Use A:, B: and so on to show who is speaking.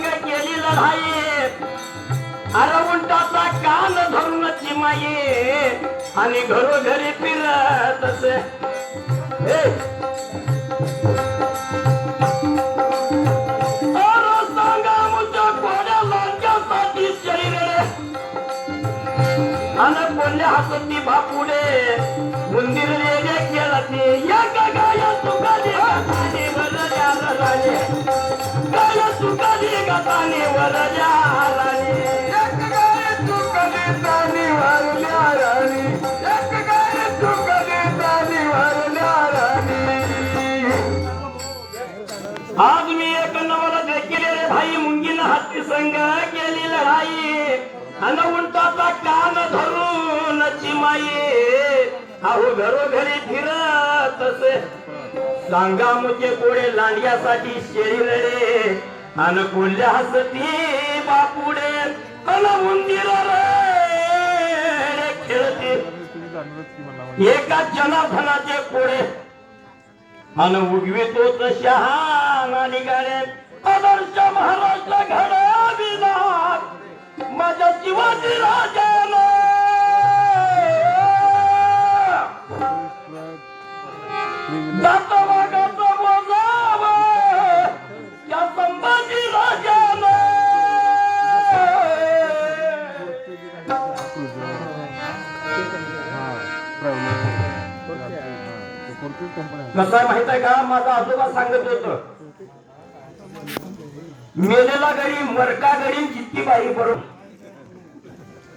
A: संग केली लढाई अरे उंटाचा कान धरून चिमाई आणि घरोघरी फिरत असे बोलले हसती बापुडे मंदिर रे खेळते या गाया सुखाली गाताने वर राणे गाया सुखाली गाताने वर राणे एक गाय सुखाली तानी वर राणी एक गाय सुखाली तानी वर राणी आज मी एक नवला देखील रे भाई मुंगीन हत्ती संग केली लढाई अन उंटाचा कान धरून चिमाई अहो घरोघरी फिरत असे सांगा मुझे कोडे लांडग्यासाठी शेळी रडे अन कोल्ह्या हसती बापुडे अन मंदिर रे खेळते एका जनार्दनाचे कोडे अन उगवितोच शहाणा निघाले आदर्श महाराष्ट्र घडविला माझ्या शिवाजी राजाला जाता वागाचा बोजावा या संभाजी राजाला कसं आहे माहित आहे का माझा आजोबा सांगत होत मेलेला गडी मरका गडी जितकी बाई बरोबर